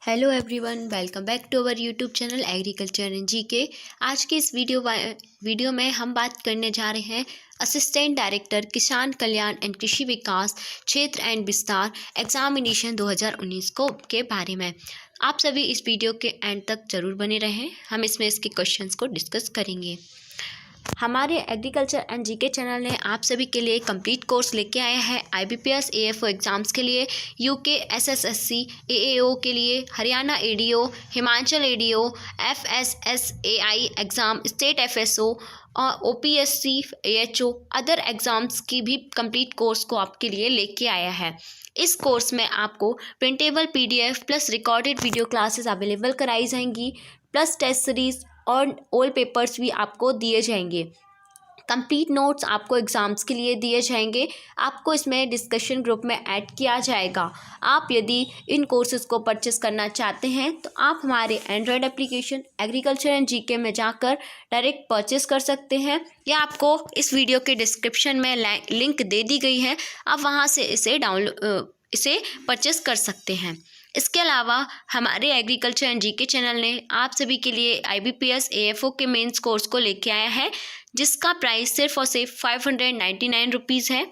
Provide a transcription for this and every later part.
Hello everyone, welcome back to our YouTube channel agriculture and GK. आज के इस video में हम बात करने जा रहे हैं असिस्टेंट डायरेक्टर किसान कल्याण एंड कृषि विकास क्षेत्र एंड विस्तार एग्जामिनेशन 2019 के बारे में। आप सभी इस वीडियो के एंड तक जरूर बने रहें, हम इसमें इसके क्वेश्चंस को डिस्कस करेंगे। हमारे एग्रीकल्चर एंड जीके चैनल ने आप सभी के लिए कंप्लीट कोर्स लेके आया है। IBPS AFO एग्ज़ाम्स के लिए, यूके SSSC AAO के लिए, Haryana ADO, Himachal ADO, FSSAI exam, state FSO और OPSC AHO अदर एग्ज़ाम्स की भी कंप्लीट कोर्स को आपके लिए लेके आया है। इस कोर्स में आपको printable PDF plus recorded video classes available कराई जाएंगी, प्लस टेस्ट सीरीज और ऑल पेपर्स भी आपको दिए जाएंगे। कंप्लीट नोट्स आपको एग्ज़ाम्स के लिए दिए जाएंगे। आपको इसमें डिस्कशन ग्रुप में ऐड किया जाएगा। आप यदि इन कोर्सेज़ को परचेस करना चाहते हैं तो आप हमारे Android application agriculture and GK में जाकर डायरेक्ट परचेस कर सकते हैं, या आपको इस वीडियो के डिस्क्रिप्शन में लिंक दे दी गई है, आप वहां से इसे परचेस कर सकते हैं। इसके अलावा हमारे एग्रीकल्चर एंड जीके चैनल ने आप सभी के लिए IBPS AFO के मेंस कोर्स को लेके आया है, जिसका प्राइस सिर्फ और सिर्फ 599 रुपीज़ है।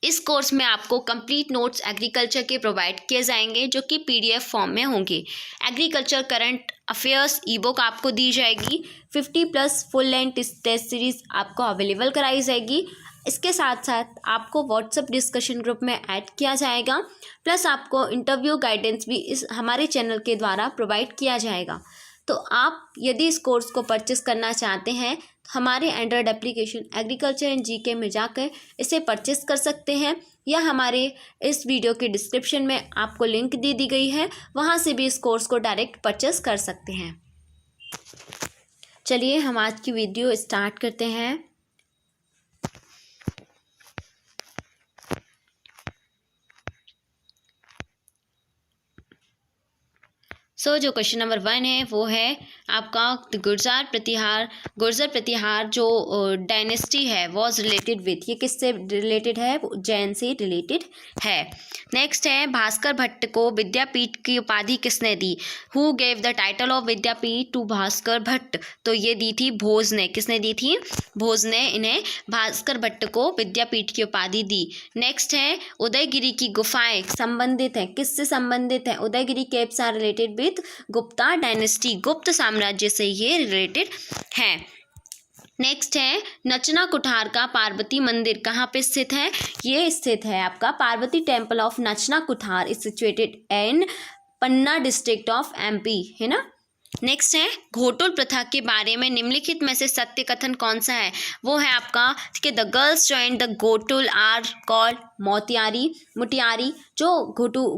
इस कोर्स में आपको कंप्लीट नोट्स एग्रीकल्चर के प्रोवाइड किए जाएंगे, जो कि PDF फॉर्म में होंगे। एग्रीकल्चर करंट अफेयर्स ईबुक आपको दी जाएगी। 50+ फुल लेंथ टेस्ट सीरीज आपको अवेलेबल कराई जाएगी। इसके साथ साथ आपको व्हाट्सएप डिस्कशन ग्रुप में ऐड किया जाएगा, प्लस आपको इंटरव्यू गाइडेंस भी इस हमारे चैनल के द्वारा प्रोवाइड किया जाएगा। तो आप यदि इस कोर्स को परचेस करना चाहते हैं तो हमारे Android application agriculture and GK में जाकर इसे परचेस कर सकते हैं, या हमारे इस वीडियो के डिस्क्रिप्शन में आपको लिंक दे दी गई है, वहाँ से भी इस कोर्स को डायरेक्ट परचेस कर सकते हैं। चलिए हम आज की वीडियो स्टार्ट करते हैं। जो क्वेश्चन नंबर 1 है वो है आपका गुर्जर प्रतिहार जो डायनेस्टी है वॉज रिलेटेड विथ, ये किससे रिलेटेड है? जैन से रिलेटेड है। नेक्स्ट है भास्कर भट्ट को विद्यापीठ की उपाधि किसने दी? Who gave the title of Vidyapeeth to Bhaskar Bhatt? तो ये दी थी भोज ने। किसने दी थी? भोज ने इन्हें भास्कर भट्ट को विद्यापीठ की उपाधि दी। नेक्स्ट है उदयगिरी की गुफाएं संबंधित हैं, किससे संबंधित है? Udayagiri caves are related with Gupta dynasty, Gupta साम्राज्य से ये रिलेटेड है। नेक्स्ट है नचना कुठार का पार्वती मंदिर कहाँ पे स्थित है? ये स्थित है आपका Parvati temple of Nachna Kuthar is situated in Panna district of MP, है ना। नेक्स्ट है घोटुल प्रथा के बारे में निम्नलिखित में से सत्य कथन कौन सा है? वो है आपका, ठीक है, the girls joined the ghotul are called Mutiyari. जो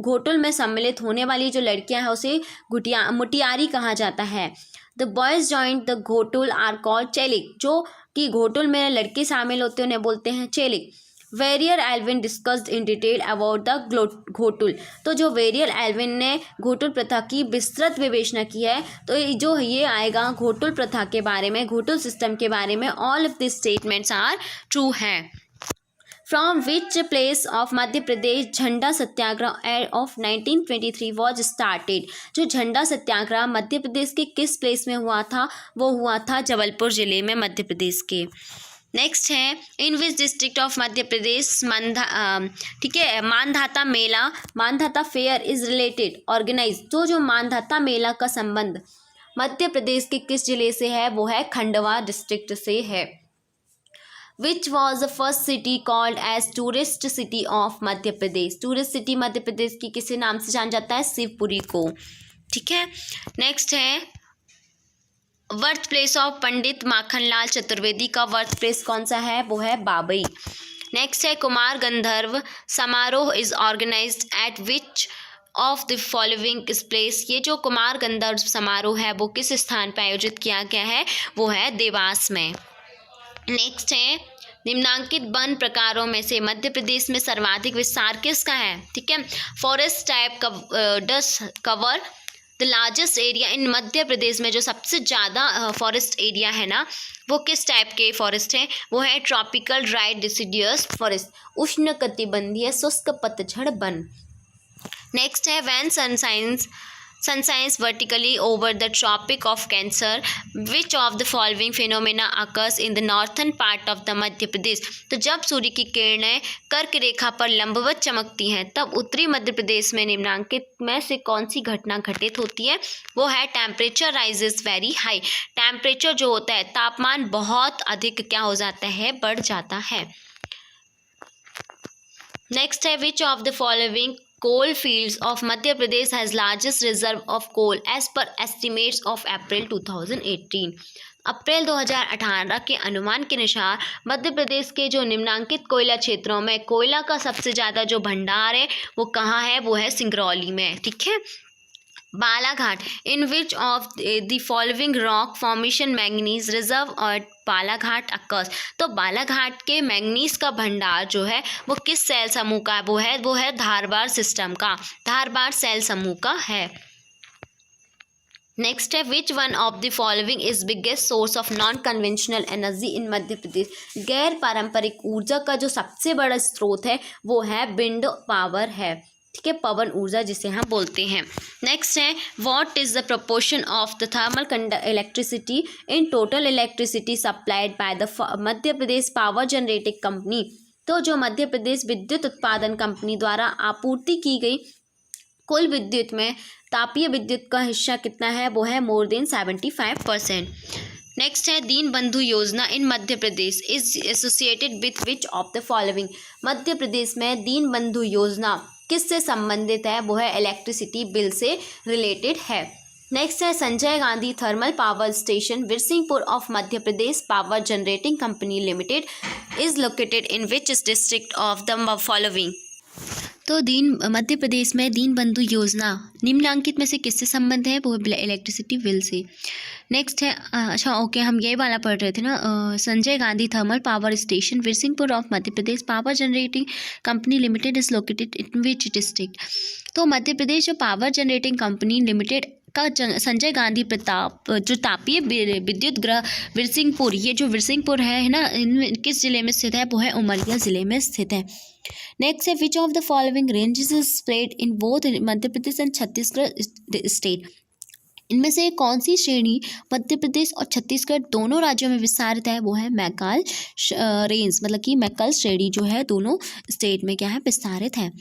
घोटुल में सम्मिलित होने वाली जो लड़कियां हैं उसे मुटियारी कहा जाता है। The boys joined the ghotul are called Chelik, जो कि घोटुल में लड़के शामिल होते हैं उन्हें बोलते हैं चेलिक। Verrier Elwin discussed in detail about the ghotul, तो जो वेरियर एल्विन ने घोटुल प्रथा की विस्तृत विवेचना की है, तो जो ये आएगा घोटुल प्रथा के बारे में, घोटुल सिस्टम के बारे में। All of this statements are true हैं। From which place of Madhya Pradesh Jhanda Satyagraha of 1923 was started? जो झंडा सत्याग्रह मध्य प्रदेश के किस प्लेस में हुआ था? वो हुआ था जबलपुर जिले में, मध्य प्रदेश के। नेक्स्ट है इन which district of Madhya Pradesh ठीक है मानधाता मेला, Mandhata fair is related organise, जो मानधाता मेला का संबंध मध्य प्रदेश के किस जिले से है? वो है खंडवा डिस्ट्रिक्ट से है। Which was the first city called as tourist city of Madhya Pradesh? Tourist city Madhya Pradesh की किसी नाम से जाना जाता है? शिवपुरी को, ठीक है। नेक्स्ट है बर्थ प्लेस ऑफ पंडित माखनलाल चतुर्वेदी का बर्थ प्लेस कौन सा है? वो है बाबई। नेक्स्ट है कुमार गंधर्व समारोह is organised at which of the following place? ये जो कुमार गंधर्व समारोह है वो किस स्थान पर आयोजित किया गया है? वो है देवास में। नेक्स्ट है निम्नांकित वन प्रकारों में से मध्य प्रदेश में सर्वाधिक विस्तार किसका है? ठीक है, forest type does cover the largest area in Madhya Pradesh में जो सबसे ज़्यादा फॉरेस्ट एरिया है ना, वो किस टाइप के फॉरेस्ट हैं? वो है ट्रॉपिकल ड्राई डिसिडियस फॉरेस्ट, उष्णकटिबंधीय शुष्क पतझड़ वन। नेक्स्ट है when sun shines sunshines vertically over the Tropic of Cancer. Which of the following phenomena occurs in the northern part of the Madhya Pradesh? तो जब सूर्य की किरणें कर्क रेखा पर लंबवत चमकती हैं तब उत्तरी मध्य प्रदेश में निम्नलिखित में से कौन सी घटना घटित होती है? वो है temperature rises very high. Temperature जो होता है, तापमान बहुत अधिक क्या हो जाता है, बढ़ जाता है। नेक्स्ट है which of the following coal fields of Madhya Pradesh has largest reserve of coal as per estimates of April 2018. अप्रैल 2018 के अनुमान के अनुसार मध्य प्रदेश के जो निम्नांकित कोयला क्षेत्रों में कोयला का सबसे ज़्यादा जो भंडार है वो कहाँ है? वो है सिंगरौली में। ठीक है। Balaghat, in which of the following rock formation manganese reserve और बालाघाट अकर्स? तो बालाघाट के मैंगनीज का भंडार जो है वो किस सेल समूह का है? वो है धारवाड़ सिस्टम का, धारवाड़ सेल समूह का है। नेक्स्ट है which one of the following is biggest source of non conventional energy in Madhya Pradesh? गैर पारंपरिक ऊर्जा का जो सबसे बड़ा स्रोत है वो है विंड पावर है। ठीक है, पवन ऊर्जा जिसे हम बोलते हैं। नेक्स्ट है what is the proportion of the thermal electricity in total electricity supplied by the Madhya Pradesh power generating company? तो जो मध्य प्रदेश विद्युत उत्पादन कंपनी द्वारा आपूर्ति की गई कुल विद्युत में तापीय विद्युत का हिस्सा कितना है? वो है मोर देन 75%। नेक्स्ट है Deen Bandhu Yojana in Madhya Pradesh is associated with which of the following? Madhya Pradesh में दीन बंधु योजना किससे संबंधित है? वो है इलेक्ट्रिसिटी बिल से रिलेटेड है। नेक्स्ट है Sanjay Gandhi thermal power station Virsinghpur of Madhya Pradesh power generating company limited is located in which district of the following? तो मध्य प्रदेश में दीन बंधु योजना निम्नलिखित में से किससे संबंध है? वो इलेक्ट्रिसिटी बिल से। नेक्स्ट है अच्छा ओके, हम ये वाला पढ़ रहे थे ना, Sanjay Gandhi thermal power station Virsinghpur of Madhya Pradesh power generating company limited is located in which district? तो मध्य प्रदेश जो पावर जनरेटिंग कंपनी लिमिटेड का संजय गांधी प्रताप जो तापीय विद्युत गृह विरसिंहपुर, ये जो विरसिंहपुर है ना, इन किस जिले में स्थित है? वो है उमरिया जिले में स्थित है। नेक्स्ट है which of the following ranges is spread in both Madhya Pradesh and Chhattisgarh state? इनमें से कौन सी श्रेणी मध्य प्रदेश और छत्तीसगढ़ दोनों राज्यों में विस्तारित है? वो है मैकाल रेंज, मतलब कि मैकल श्रेणी जो है दोनों स्टेट में क्या है? विस्तारित है।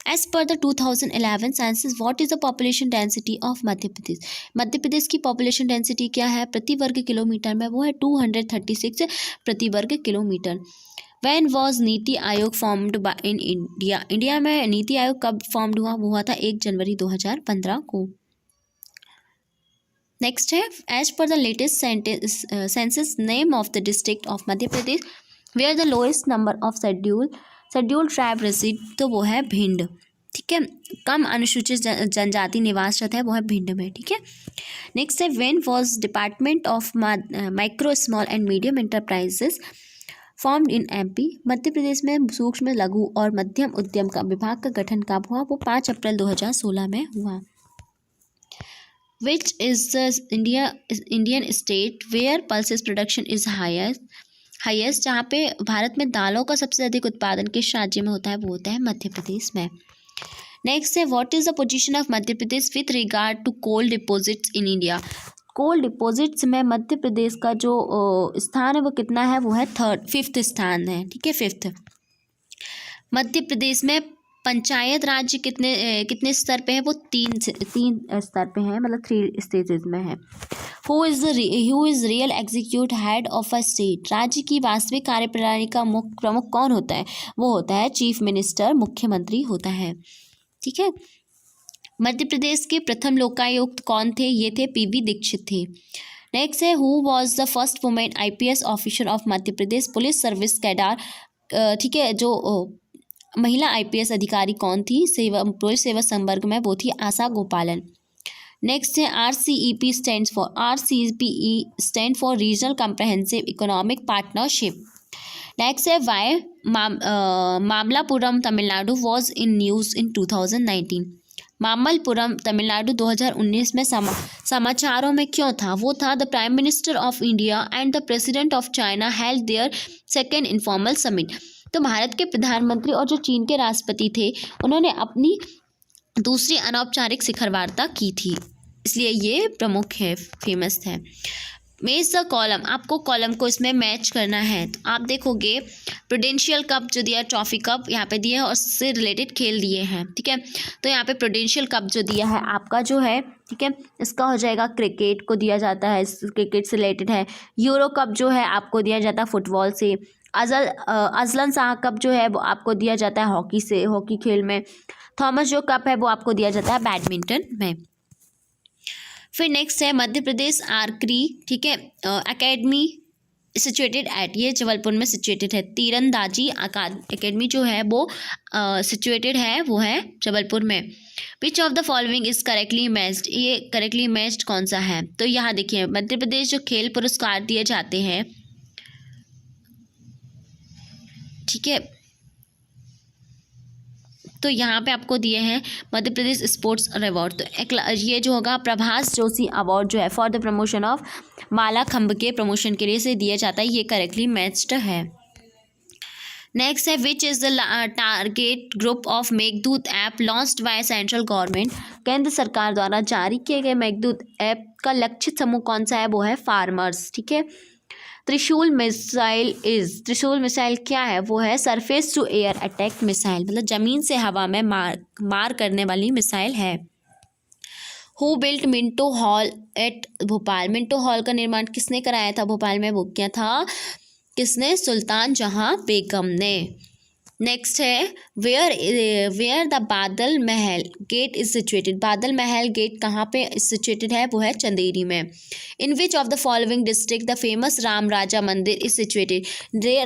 As per the 2011 census what is the population density of Madhya Pradesh? Madhya Pradesh की पॉपुलेशन डेंसिटी क्या है प्रति वर्ग किलोमीटर में? वो है 236 प्रति वर्ग kilometre. When was NITI Aayog formed in India? India में नीति आयोग कब फॉर्म्ड हुआ? वो हुआ था 1 जनवरी 2015 को। नेक्स्ट है as per the latest census name of the district of Madhya Pradesh where the lowest number of schedule tribe reside? तो वो है भिंड। ठीक है, कम अनुसूचित जनजाति निवासरत है वो है भिंड में। ठीक है। नेक्स्ट है when was department of micro small and medium enterprises formed in MP? Madhya Pradesh में सूक्ष्म लघु और मध्यम उद्यम का विभाग का गठन कब हुआ? वो 5 अप्रैल 2016 में हुआ। Which is the Indian state where pulses production is highest? जहाँ पे भारत में दालों का सबसे अधिक उत्पादन किस राज्य में होता है? वो होता है मध्य प्रदेश में। नेक्स्ट है what is the position of Madhya Pradesh with regard to coal deposits in India? Coal deposits में मध्य प्रदेश का जो स्थान है वो कितना है? वो है 5th स्थान है। ठीक है, 5th। मध्य प्रदेश में पंचायत राज्य कितने स्तर पे है? वो 3 स्तर पे है, मतलब 3 स्टेजेस में है। Who is real executive head of a state? राज्य की वास्तविक कार्यप्रणाली का प्रमुख कौन होता है? वो होता है चीफ मिनिस्टर, मुख्यमंत्री होता है। ठीक है। मध्य प्रदेश के प्रथम लोकायुक्त कौन थे? ये थे पीवी दीक्षित थे। नेक्स्ट है who was the first women IPS officer of Madhya Pradesh police service cadre? ठीक है, जो महिला आईपीएस अधिकारी कौन थी पुलिस सेवा संवर्ग में? वो थी आशा गोपालन। नेक्स्ट है RCEP stand for regional comprehensive economic partnership. Next है why Mamallapuram Tamil Nadu was in news in 2019? Mamallapuram Tamil Nadu 2019 में समाचारों में क्यों था? वो था the prime minister of India and the president of China held their second informal summit. तो भारत के प्रधानमंत्री और जो चीन के राष्ट्रपति थे उन्होंने अपनी दूसरी अनौपचारिक शिखर वार्ता की थी, इसलिए ये प्रमुख है, फेमस है। मैच द कॉलम, आपको कॉलम को इसमें मैच करना है। तो आप देखोगे प्रूडेंशियल कप जो दिया, ट्रॉफी कप यहाँ पे दिया है और उससे रिलेटेड खेल दिए हैं, ठीक है। तो यहाँ पे प्रूडेंशियल कप जो दिया है आपका जो है, ठीक है, इसका हो जाएगा क्रिकेट को दिया जाता है, क्रिकेट से रिलेटेड है। यूरो कप जो है आपको दिया जाता है फुटबॉल से। अजलन शाह कप जो है वो आपको दिया जाता है हॉकी से, हॉकी खेल में। थॉमस जो कप है वो आपको दिया जाता है बैडमिंटन में। फिर नेक्स्ट है मध्य प्रदेश आर्करी, ठीक है, एकेडमी सिचुएटेड एट, ये जबलपुर में सिचुएटेड है। तीरंदाजी एकेडमी जो है वो सिचुएटेड है, वो है जबलपुर में। विच of the following is correctly matched, ये करेक्टली मैच्ड कौन सा है? तो यहाँ देखिए मध्य प्रदेश जो खेल पुरस्कार दिए जाते हैं, ठीक है, तो यहाँ पे आपको दिए हैं मध्य प्रदेश स्पोर्ट्स अवार्ड। तो ये जो होगा प्रभास जोशी अवार्ड जो है फॉर द प्रमोशन ऑफ मालाखंब के प्रमोशन के लिए से दिया जाता है, ये करेक्टली मैच्ड है। नेक्स्ट है which is the target group of Meghdoot app launched by central government, केंद्र सरकार द्वारा जारी किए गए मेघदूत ऐप का लक्षित समूह कौन सा है? वो है फार्मर्स, ठीक है। त्रिशूल मिसाइल क्या है? वो है surface to air attack missile, मतलब जमीन से हवा में मार करने वाली मिसाइल है। Who built Minto Hall at Bhopal, Minto Hall का निर्माण किसने कराया था भोपाल में? वो क्या था, किसने? सुल्तान जहां बेगम ने। नेक्स्ट है वेयर द बादल महल गेट इज सिचुएटेड, बादल महल गेट कहाँ पे सिचुएटेड है? वो है चंदेरी में। In which of the following district the famous Ram Raja Mandir is situated,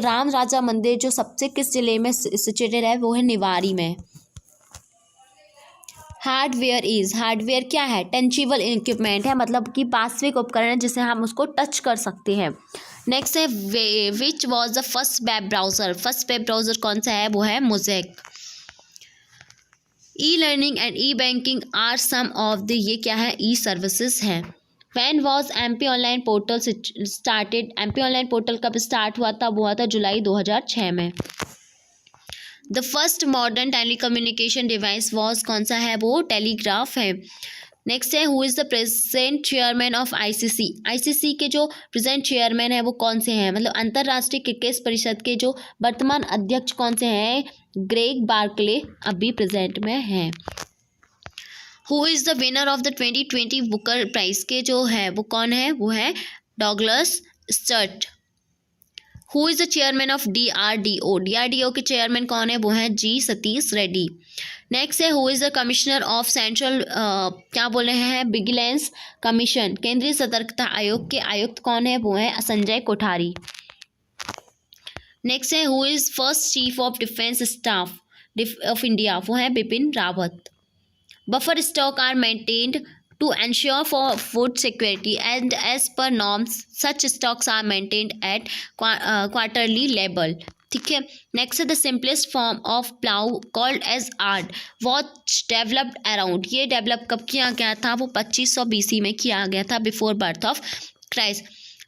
Ram Raja मंदिर जो सबसे किस जिले में सिचुएटेड है? वो है निवाड़ी में। हार्डवेयर क्या है? टेंजिबल इक्विपमेंट है, मतलब कि वास्तविक उपकरण है जिसे हम उसको टच कर सकते हैं। नेक्स्ट है which was the first web browser, first web browser कौन सा है? वो है Mosaic. E learning and e banking are some of the, ये क्या है? ई सर्विसेज है। When was MP online portal started, MP online portal कब स्टार्ट हुआ था? वो हुआ था जुलाई 2006 में। The first modern telecommunication device was, कौन सा है? वो टेलीग्राफ है। नेक्स्ट है who is the present chairman of ICC, ICC के जो प्रेजेंट चेयरमैन है वो कौन से हैं? मतलब अंतर्राष्ट्रीय क्रिकेट परिषद के जो वर्तमान अध्यक्ष कौन से हैं? ग्रेग बार्कले अभी प्रेजेंट में हैं। Who is the winner of the 2020 Booker prize के जो है वो कौन है? वो है Douglas Stuart. Who is the chairman of DRDO, DRDO के चेयरमैन कौन है? वो हैं जी सतीश रेड्डी। नेक्स्ट है who is the commissioner of central, क्या बोल रहे हैं? विजिलेंस कमीशन, केंद्रीय सतर्कता आयोग के आयुक्त कौन है? वो है संजय कोठारी। नेक्स्ट है who is first chief of defence staff of India, वो है Bipin Rawat. Buffer stock are maintained to ensure for food security and as per norms such stocks are maintained at quarterly level, ठीक है। नेक्स्ट है the simplest form of plough called as ard was developed around, ये develop कब किया गया था? वो 2500 BC में किया गया था, before birth of Christ.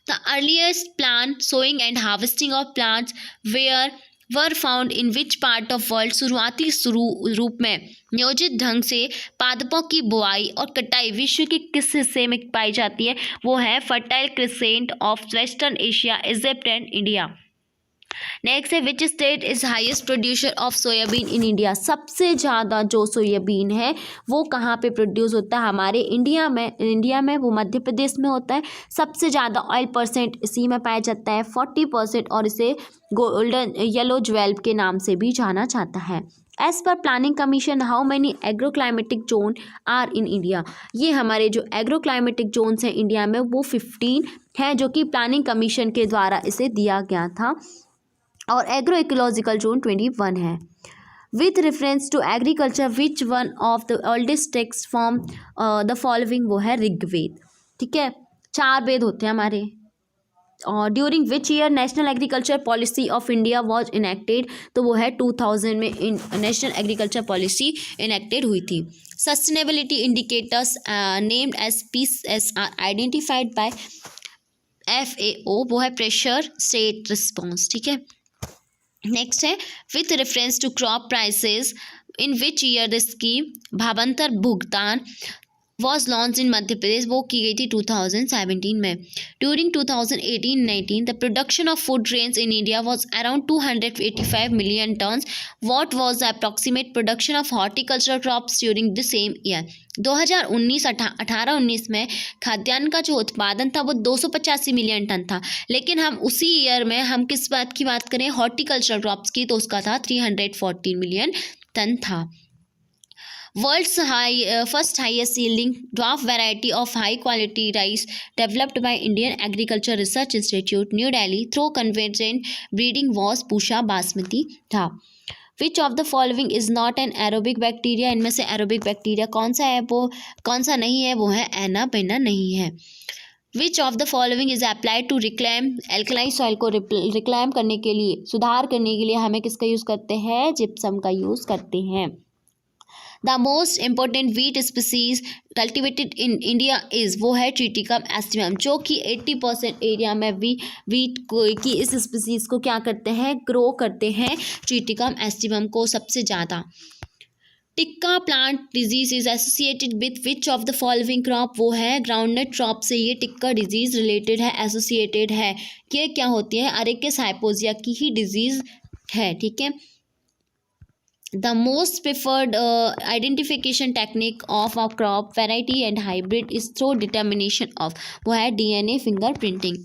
The earliest plant sowing and harvesting of plants were found in which part of world, शुरुआती रूप में नियोजित ढंग से पादपों की बुआई और कटाई विश्व के किस हिस्से में पाई जाती है? वो है fertile crescent of western Asia, Egypt and India. Next है which state is highest producer of soybean in India, सबसे ज़्यादा जो सोयाबीन है वो कहाँ पे प्रोड्यूस होता है? हमारे इंडिया में वो मध्य प्रदेश में होता है। सबसे ज़्यादा ऑयल परसेंट इसी में पाया जाता है 40%, और इसे गोल्डन येलो ज्वेल्व के नाम से भी जाना जाता है। एज पर planning commission how many agro climatic zone are in India, ये हमारे जो एग्रो क्लाइमेटिक जोन्स हैं इंडिया में वो 15 हैं, जो कि प्लानिंग कमीशन के द्वारा इसे दिया गया था, और एग्रो इकोलॉजिकल जोन 21 है। With reference to agriculture which one of the oldest text form the following, वो है ऋग्वेद, ठीक है। 4 वेद होते हैं हमारे। और during which year national agriculture policy of India was enacted, तो वो है 2000 में नेशनल एग्रीकल्चर पॉलिसी इनेक्टेड हुई थी। Sustainability indicators named as PSR identified by FAO, वो है प्रेशर स्टेट रिस्पॉन्स, ठीक है। नेक्स्ट है with reference to crop prices in which year the scheme Bhavantar Bhugtan was launch in Madhya प्रदेश, वो की गई थी 2017 में। During 2018-19 the production of food grains in India was around 285 million turns. What was the approximate production of horticultural crops during the same year. 2018-19 में खाद्यान्न का जो उत्पादन था वो 285 मिलियन टन था, लेकिन हम उसी ईयर में हम किस बात की बात करें, हॉर्टिकल्चरल क्रॉप्स की, तो उसका था 314 मिलियन टन था। World's first highest yielding dwarf variety of high quality rice developed by Indian Agriculture Research Institute, New Delhi through convergent breeding was Pusha Basmati था। Which of the following is not an aerobic bacteria? इनमें से aerobic bacteria कौन सा है, वो कौन सा नहीं है, वो है एनाबेना नहीं है। Which of the following is applied to reclaim alkaline soil को रिक्लाइम करने के लिए, सुधार करने के लिए हमें किसका यूज़ करते हैं, जिप्सम का यूज़ करते हैं। The most important wheat species cultivated in India is, वो है ट्रिटिकम एस्टिवम, जो कि 80% एरिया में वीट की इस स्पीसीज़ को क्या करते हैं, ग्रो करते हैं, ट्रिटिकम एस्टिवम को सबसे ज़्यादा। Tikka plant disease is associated with which of the following crop, वो है ग्राउंडनट क्रॉप से ये टिक्का डिजीज रिलेटेड है, एसोसिएटेड है। ये क्या होती है, अरेकिस हाइपोजिया की ही डिजीज है, ठीक है। The most preferred identification technique of a crop variety and hybrid is through determination of, वो है DNA fingerprinting।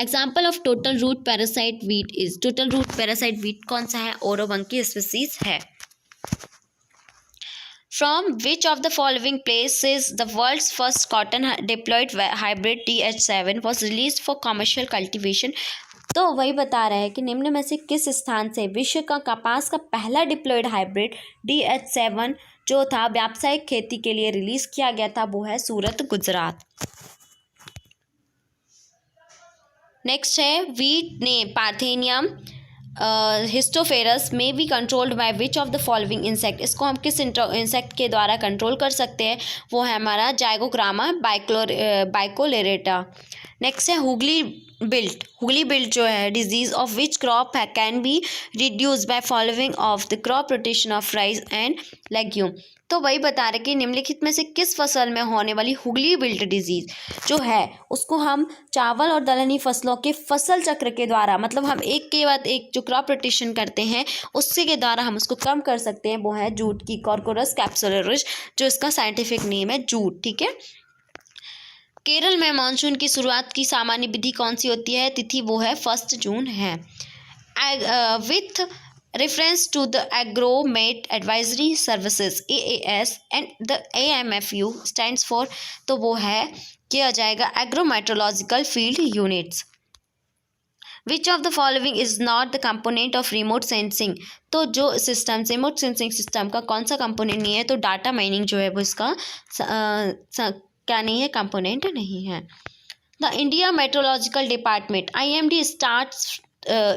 Example of total root parasite wheat is, total root parasite wheat कौन सा है, ओरोबंकी स्पीसीज है। From which of the following places the world's first cotton diploid hybrid DH7 was released for commercial cultivation? तो वही बता रहा है कि निम्न में से किस स्थान से विश्व का कपास का पहला डिप्लॉयड हाइब्रिड DH7 जो था व्यावसायिक खेती के लिए रिलीज किया गया था, वो है सूरत, गुजरात। नेक्स्ट है वीट ने पार्थेनियम हिस्टोफेरस में be controlled by which of the following insect, इसको हम किस इंसेक्ट के द्वारा कंट्रोल कर सकते हैं, वो है हमारा जाइगोग्रामा बाइकोलेरेटा। नेक्स्ट है हुगली बिल्ट जो है disease of which crop can be reduce by following of the crop rotation of rice and legume. तो वही बता रहे कि निम्नलिखित में से किस फसल में होने वाली हुगली बिल्ट डिजीज जो है उसको हम चावल और दलहनी फसलों के फसल चक्र के द्वारा, मतलब हम एक के बाद एक जो क्रॉप रोटेशन करते हैं उसके के द्वारा हम उसको कम कर सकते हैं, वो है जूट की, कॉर्कोरस कैप्सुलरिस, जो इसका साइंटिफिक नेम है जूट, ठीक है। केरल में मानसून की शुरुआत की सामान्य विधि कौन सी होती है, तिथि वो है 1 जून है। With reference to the agromet advisory services AAS and the AMFU stands for, तो वो है किया जाएगा agrometeorological field units. Which of the following is not the component of remote sensing, तो जो सिस्टम रिमोट सेंसिंग सिस्टम का कौन सा कंपोनेंट नहीं है, तो डाटा माइनिंग जो है वो इसका क्या नहीं है, कंपोनेंट नहीं है। The India meteorological department IMD starts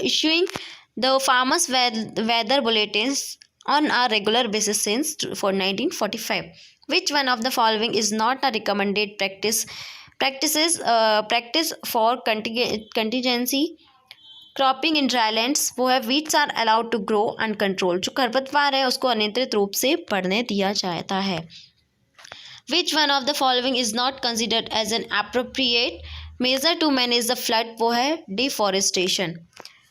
issuing the farmers weather bulletins on a regular basis since for 1945. Which one of the following is not a recommended practice for contingency cropping in drylands, वो है weeds are allowed to grow uncontrolled, जो खरपतवार है उसको अनियंत्रित रूप से बढ़ने दिया जाता है। Which one of the following is not considered as an appropriate measure to manage the flood, वो है deforestation.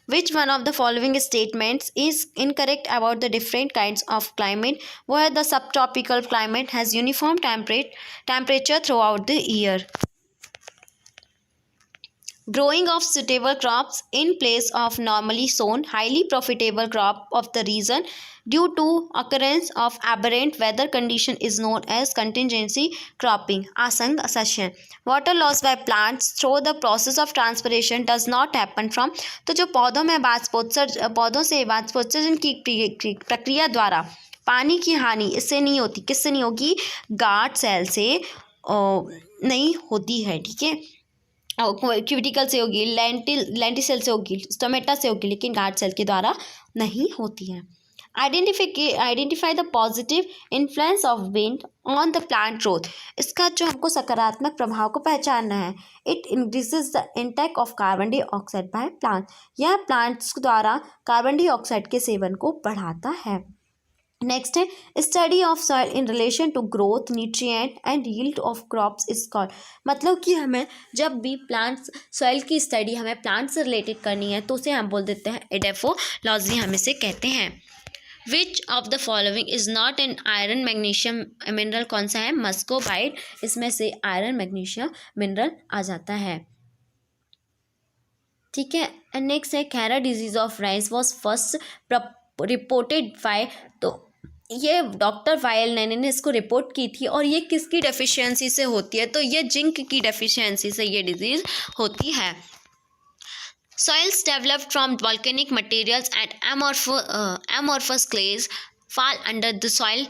Which one of the following statements is incorrect about the different kinds of climate, वो है the sub tropical climate has uniform temperature throughout the year. Growing of suitable crops in place of normally sown highly profitable crop of the region due to occurrence of aberrant weather condition is known as contingency cropping. आसंग सस्यन। Water loss by plants through the process of transpiration does not happen from, तो जो पौधों में पौधों से वाष्पोत्सर्जन की प्रक्रिया द्वारा पानी की हानि इससे नहीं होती, किससे नहीं होगी, गार्ड सेल से नहीं होती है, ठीक है। क्यूटिकल से होगी, लेंटिसेल से होगी, स्टोमेटा से होगी, लेकिन गार्ड सेल के द्वारा नहीं होती है। Identify the positive influence of wind on the plant growth, इसका जो हमको सकारात्मक प्रभाव को पहचानना है। It increases the intake of carbon dioxide by plant, यह प्लांट्स द्वारा कार्बन डाइऑक्साइड के सेवन को बढ़ाता है। नेक्स्ट है study of soil in relation to growth nutrient and yield of crops is called. मतलब कि हमें जब भी प्लांट्स सॉइल की स्टडी हमें प्लांट से रिलेटेड करनी है तो उसे हम बोल देते हैं एडेफोलॉजी, हम इसे कहते हैं। विच of the following is not an iron magnesium mineral, कौन सा है? मस्कोबाइट, इसमें से आयरन मैग्नीशियम मिनरल आ जाता है। ठीक है, नेक्स्ट है Khaira disease of rice was first reported by, तो ये डॉक्टर वायल ने इसको रिपोर्ट की थी और ये किसकी डेफिशिएंसी से होती है? तो ये जिंक की डेफिशिएंसी से ये डिजीज होती है। Soils developed from volcanic materials and amorphous clays fall under the soil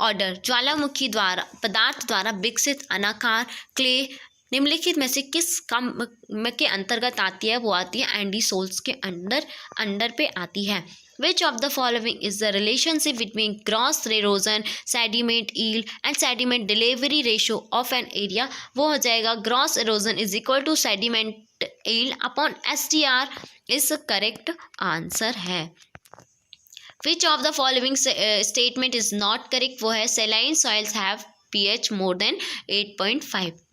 order. ज्वालामुखी द्वारा पदार्थ द्वारा विकसित अनाकार क्ले निम्नलिखित में से किस कम के अंतर्गत आती है? वो आती है एंडीसोल्स के अंडर पे आती है। Which of the following is the relationship between gross erosion, sediment yield and sediment delivery ratio of an area? वो हो जाएगा gross erosion is equal to sediment yield upon STR is correct answer है। Which of the following statement is not correct? वो है saline soils have pH more than 8.5।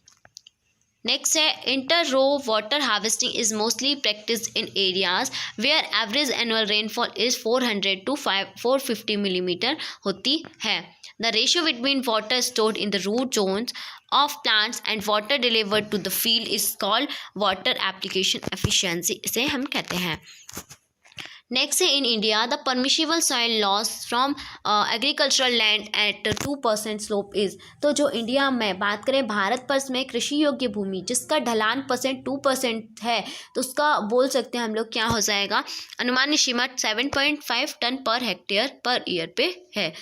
Next है inter row water harvesting is mostly practice in areas where average annual rainfall is 400 to 450 millimetre होती है। The ratio between water stored in the root zones of plants and water delivered to the field is called water application efficiency, इसे हम कहते हैं। Next है in India the permissible soil loss from agricultural land at 2% slope is, तो जो India में बात करें भारत पर में कृषि योग्य भूमि जिसका ढलान 2% है तो उसका बोल सकते हैं हम लोग क्या हो जाएगा? अनुमानित सीमत 7.5 ton per hectare per year पे है।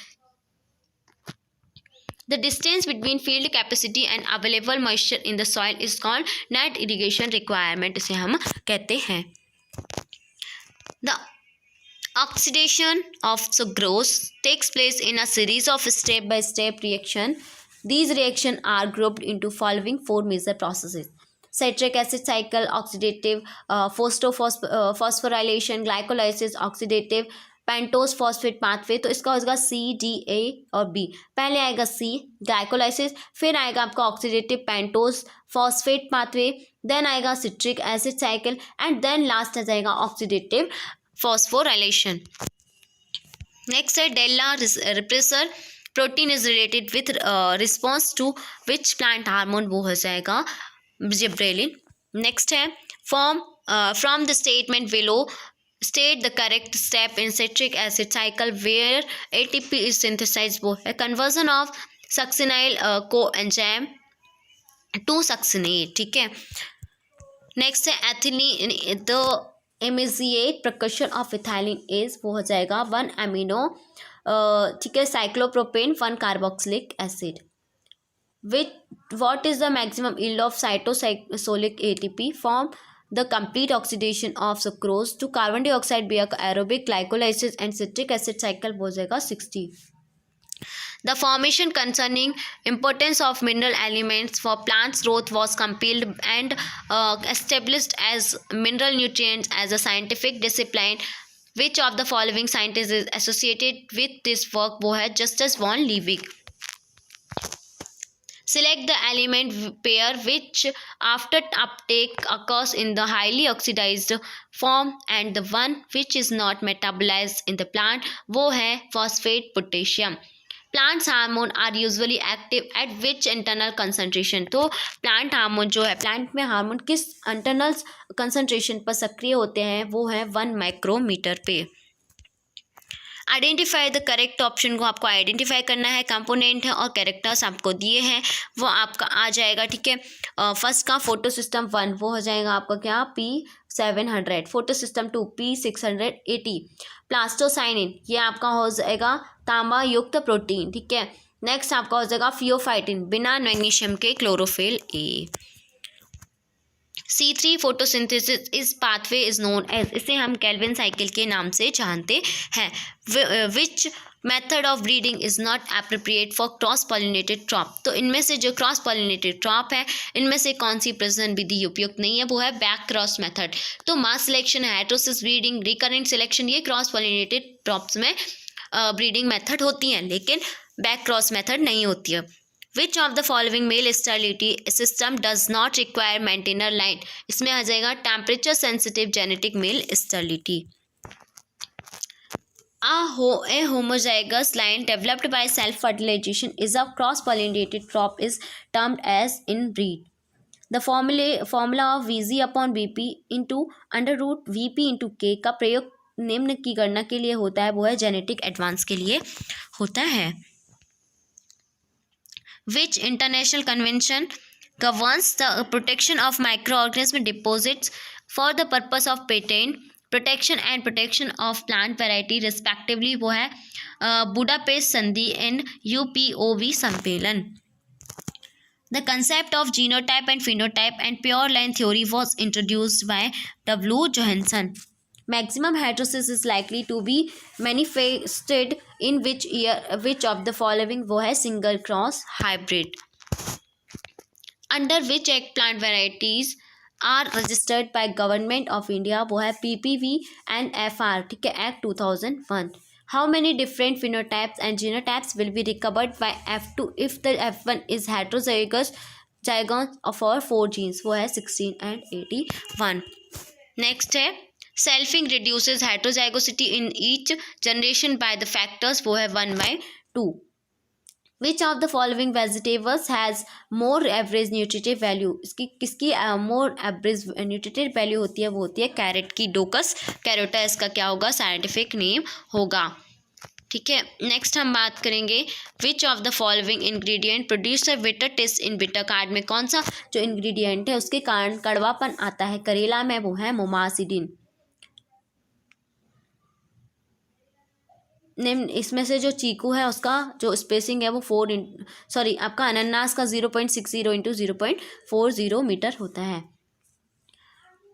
The distance between field capacity and available moisture in the soil is called net irrigation requirement, इसे हम कहते हैं। The oxidation of sucrose takes place in a series of step-by-step reaction. These reactions are grouped into following 4 major processes: citric acid cycle, oxidative phosphorylation, glycolysis, oxidative pentose phosphate pathway. तो इसका हो जाएगा C, D, A और B। पहले आएगा C glycolysis, फिर आएगा आपका oxidative pentose phosphate pathway, then आएगा citric acid cycle and then last आ जाएगा ऑक्सीडेटिव फॉस्फोराइलेशन। नेक्स्ट है DELLA repressor protein is related with response to which plant hormone, वो हो जाएगा जिब्रेलिन। नेक्स्ट है from the statement below state the correct step in citric acid cycle where ATP is synthesized, वो है conversion of succinyl coenzyme to succinate। ठीक है, next है ethylene the immediate percussion of ethylene is, वो हो जाएगा 1 amino, ठीक है, cyclopropane 1 carboxylic acid. Which what is the maximum yield of cytosolic ATP form the complete oxidation of sucrose to carbon dioxide via aerobic glycolysis and citric acid cycle हो जाएगा 60। The formation concerning importance of mineral elements for plants growth was compiled and established as mineral nutrients as a scientific discipline. Which of the following scientists is associated with this work? वो है Justus von Liebig। Select the element pair which after uptake occurs in the highly oxidized form and the one which is not metabolized in the plant, वो है phosphate potassium। Plants hormone are usually active at which internal concentration? तो plant hormone जो है, plant में hormone किस internal concentration पर सक्रिय होते हैं? वो है 1 माइक्रोमीटर पे। आइडेंटिफाई द करेक्ट ऑप्शन को आपको आइडेंटिफाई करना है, कंपोनेंट है और कैरेक्टर्स आपको दिए हैं वो आपका आ जाएगा। ठीक है, फर्स्ट का फोटो सिस्टम 1 वो हो जाएगा आपका क्या? P700। Photo system 2 P680। Plastocyanin ये आपका हो जाएगा तांबा युक्त प्रोटीन। ठीक है, नेक्स्ट आपका हो जाएगा फियोफाइटिन बिना मैग्नीशियम के क्लोरोफिल A। C3 फोटोसिंथेसिस इस पाथवे इज नोन एज, इसे हम केल्विन साइकिल के नाम से जानते हैं। Which method of breeding is not appropriate for cross pollinated crop? तो इनमें से जो क्रॉस पॉलिनेटेड क्रॉप है इनमें से कौन सी प्रजनन विधि उपयुक्त नहीं है? वो है बैक क्रॉस मेथड। तो mass selection, heterosis breeding, recurrent selection, ये क्रॉस पॉलिनेटेड क्रॉप्स में ब्रीडिंग मेथड होती हैं, लेकिन बैक क्रॉस मेथड नहीं होती है। Which of the following male sterility system does not require maintainer line, इसमें आ जाएगा temperature sensitive genetic male sterility. A homozygous line developed by self-fertilization is a cross-pollinated crop is termed as inbreed. The formula of Vg upon Vp into under root Vp into K का प्रयोग निम्न की गणना के लिए होता है, वो है जेनेटिक एडवांस के लिए होता है। Which international convention governs the protection of microorganism deposits for the purpose of patent protection and protection of plant variety respectively, वो है बुडापेस्ट संधि एंड UPOV सम्मेलन। The concept of genotype and phenotype and pure line theory was introduced by W. Johanson. Maximum heterosis is likely to be manifested in which of the following, वो है single cross hybrid. Under which eggplant varieties are registered by Government of India, वो है PPV and FR, ठीक है, Act 2001. How many different phenotypes and genotypes will be recovered by F2 if the F1 is heterozygous for 4 genes, वो है 16 and 81. Next है selfing reduces heterozygosity in each generation by the factors, वो है 1/2. Which of the following vegetables has more average nutritive value, किसकी more average nutritive value होती है, वो होती है कैरेट की, डोकस कैरोटा इसका क्या होगा साइंटिफिक नेम होगा, ठीक है। नेक्स्ट हम बात करेंगे विच of the following ingredient produce a bitter taste in bitter card में कौन सा जो इंग्रेडिएंट है उसके कारण कड़वापन आता है करेला में, वो है मोमासिडिन। निम्न इसमें से जो चीकू है उसका जो स्पेसिंग है वो आपका अनानास का 0.60 इंटू 0.40 मीटर होता है।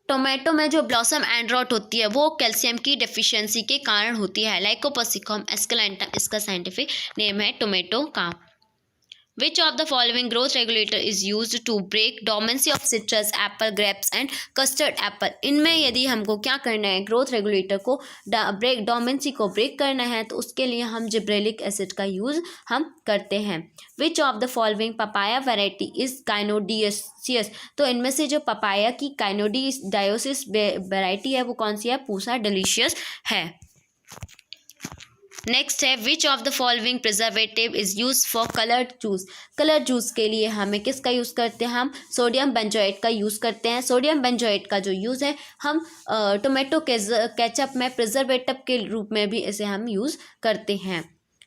टोमेटो में जो ब्लॉसम एंड रॉट होती है वो कैल्शियम की डेफिशिएंसी के कारण होती है, लाइकोपर्सिकम एस्केलेंटम इसका साइंटिफिक नेम है टोमेटो का। Which of the following growth regulator is used to break dormancy of citrus, apple, grapes and custard apple? इनमें यदि हमको क्या करना है, ग्रोथ रेगुलेटर को डोमेंसी को ब्रेक करना है तो उसके लिए हम जिब्रेलिक एसिड का यूज़ हम करते हैं। Which of the following papaya variety is cynodiosis? तो इनमें से जो पपाया की काइनोडियोसिस वेराइटी है वो कौन सी है, पूसा डिलीशियस है। नेक्स्ट है which of the following preservative is use for coloured juice? Colour juice के लिए हमें किसका यूज़ करते हैं, हम सोडियम बेंजोएट का यूज़ करते हैं। सोडियम बेंजोएट का जो यूज़ है हम टोमेटो केचप में प्रिजर्वेटिव के रूप में भी इसे हम यूज़ करते हैं।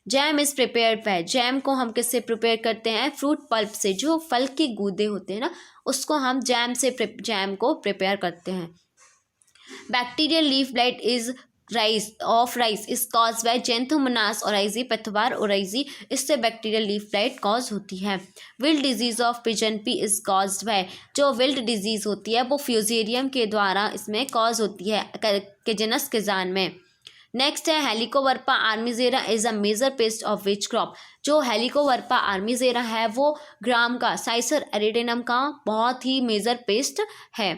Jam is prepared by, jam को हम किससे प्रिपेयर करते हैं, फ्रूट पल्प से, जो फल के गूदे होते हैं ना उसको हम जैम को प्रिपेयर करते हैं। Bacterial leaf blight is rice is cause by Xanthomonas oryzae pathovar oryzae, इससे बैक्टीरियल लीफ ब्लाइट कॉज होती है। Wilt disease of pigeon pea is caused by, जो विल्ड डिजीज होती है वो फ्यूजेरियम के द्वारा इसमें कॉज होती है केजेनस किजान में। नेक्स्ट है Helicoverpa armigera is a major pest of which crop? जो हेलिकोवर्पा आर्मीजेरा है वो ग्राम का साइसर एरिडेनम का बहुत ही मेजर पेस्ट है।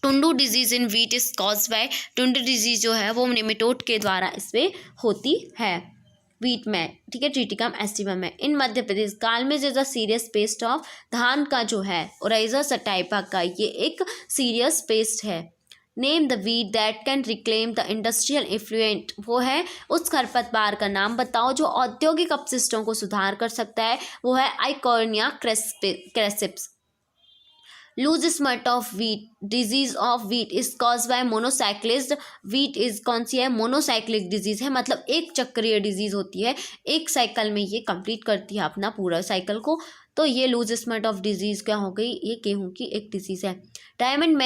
Tundu disease in wheat is cause by, tundu disease जो है वो निमेटोड के द्वारा इसमें होती है वीट में, ठीक है, ट्रिटिकम एस्टिवम में। In Madhya Pradesh gall midge is a serious pest of, धान का जो है ओराइजा सटाइपा का ये एक सीरियस पेस्ट है। Name the weed that can reclaim the industrial effluent, वो है उस खरपतवार का नाम बताओ जो औद्योगिक अपशिष्टों को सुधार कर सकता है, वो है Eichhornia crassipes. Loose smut of wheat, disease of wheat is cause by monocyclised wheat is कौन सी है, मोनोसाइक्लिक डिजीज है, मतलब एक चक्रीय डिजीज होती है, एक साइकिल में ये कंप्लीट करती है अपना पूरा साइकिल को, तो ये लूज स्मट ऑफ डिजीज क्या हो गई, ये गेहूं की एक डिजीज है। Diamond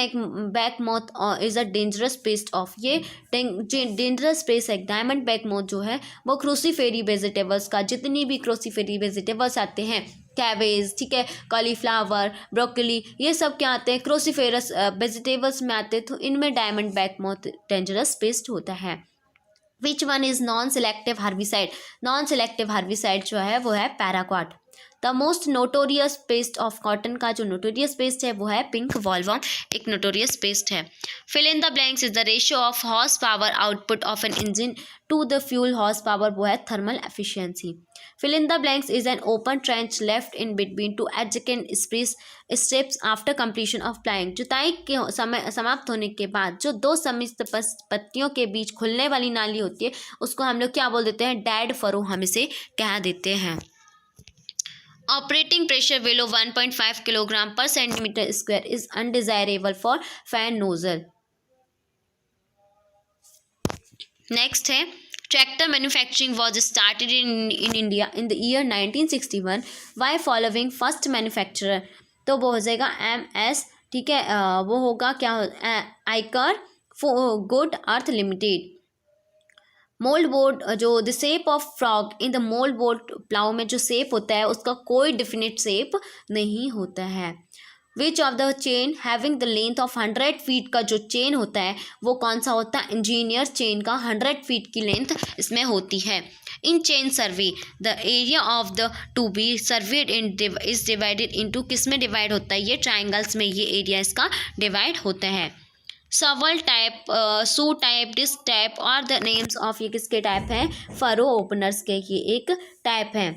back moth is a dangerous paste of, ये डेंजरस पेस्ट है। डायमंड बैक मोथ जो है वो क्रूसीफेरी वेजिटेबल्स का, जितनी भी क्रूसीफेरी वेजिटेबल्स आते हैं, कैबेज, ठीक है, कॉलीफ्लावर, ब्रोकली, ये सब क्या आते हैं, क्रोसीफेरस वेजिटेबल्स में आते हैं, तो इनमें diamond back moth dangerous paste होता है। Which one is non selective herbicide? Non selective herbicide जो है वो है paraquat. The most notorious paste of cotton का जो नोटोरियस पेस्ट है वो है पिंक वॉलवर्म, एक नोटोरियस पेस्ट है। Fill in the blanks is the ratio of horse power output of an engine to the fuel horse power, वो है thermal efficiency. Fill in the blanks is an open trench left in between two adjacent steps after completion of ploughing. जुताई के समय समाप्त होने के बाद जो दो समिश्र पत्तियों के बीच खुलने वाली नाली होती है उसको हम लोग क्या बोल देते हैं, डेड फरो हम इसे कह देते हैं। Operating pressure below 1.5 kilogram per centimetre square is undesirable for fan nozzle. Next है tractor manufacturing was started in India in the year 1961 why following first manufacturer. तो वो हो जाएगा MS, ठीक है, वो होगा क्या, Eicher good earth limited. Mould board जो the shape of frog in the mould board plough में जो शेप होता है उसका कोई डिफिनिट शेप नहीं होता है। Which of the chain having the length of 100 feet का जो चेन होता है वो कौन सा होता है, इंजीनियर चेन का 100 फीट की लेंथ इसमें होती है। In chain survey the area of the to be surveyed in is divided into, किस में डिवाइड होता है, ये ट्राइंगल्स में ये एरिया इसका डिवाइड होता है। सवल टाइप, सू टाइप, डिस्क टाइप और द नेम्स ऑफ, ये किसके टाइप हैं, फरो ओपनर्स के, ये एक टाइप है।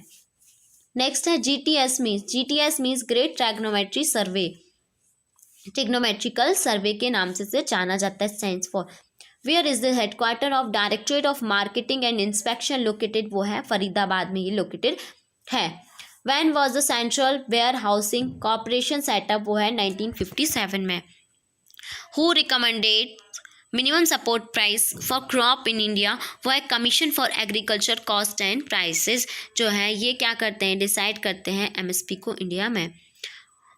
नेक्स्ट है GTS means great trigonometry survey, trigonometrical survey के नाम से जाना जाता है, science for. Where is the headquarter of directorate of marketing and inspection located, वो है फरीदाबाद में ये लोकेटेड है। When was the central warehousing corporation set up, वो है 1957 में। Who recommended minimum support price for crop in India, वो है commission for agriculture cost and prices, जो है ये क्या करते हैं, डिसाइड करते हैं MSP को इंडिया में।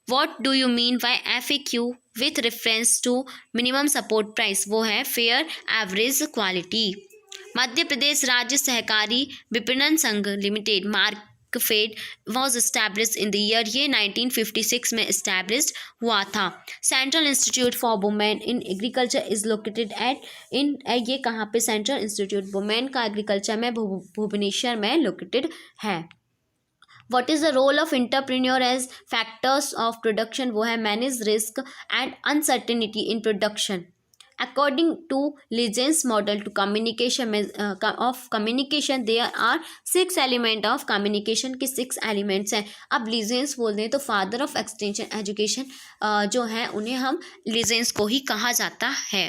What do you mean by FAQ with reference to minimum support price, वो है fair average quality. Madhya Pradesh राज्य सहकारी विपणन संघ limited Markfed was established in the year, ये 1956 में इस्टेब्लिश्ड हुआ था। Central institute for women in agriculture is located at in, ये कहाँ पे, सेंट्रल इंस्टीट्यूट वुमेन का एग्रीकल्चर में भुवनेश्वर में लोकेटेड है। What is the role of entrepreneur as factors of production, वो है manage risk and uncertainty in production. According to Legends model to communication of communication, there are 6 element of communication के 6 elements हैं। अब Legends बोलते हैं तो father of extension education जो है उन्हें हम Legends को ही कहा जाता है।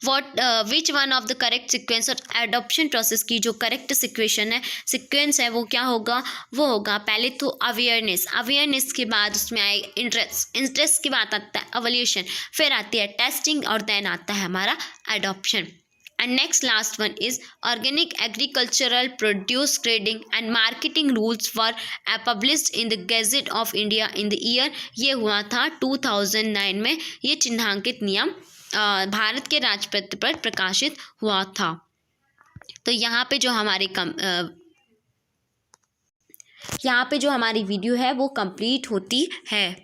Which one of the correct sequence और एडॉप्शन प्रोसेस की जो करेक्ट सिक्वेंस है वो क्या होगा, वो होगा पहले तो अवेयरनेस के बाद उसमें आए इंटरेस्ट के बाद आता है एवोल्यूशन, फिर आती है टेस्टिंग और देन आता है हमारा adoption. And next last one is organic agricultural produce grading and marketing rules for published in the gadget of India in the year, ये हुआ था 2009 में। ये चिन्हांकित नियम भारत के राजपत्र पर प्रकाशित हुआ था। तो यहाँ पे जो हमारी वीडियो है वो कंप्लीट होती है।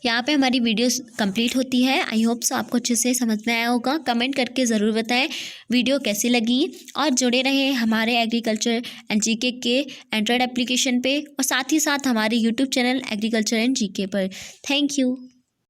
यहाँ पे हमारी वीडियो कंप्लीट होती है। आई होप सो आपको अच्छे से समझ में आया होगा। कमेंट करके ज़रूर बताएं वीडियो कैसी लगी और जुड़े रहें हमारे एग्रीकल्चर एंड जीके के एंड्रॉयड एप्लीकेशन पे और साथ ही साथ हमारे YouTube channel agriculture and GK पर। Thank you.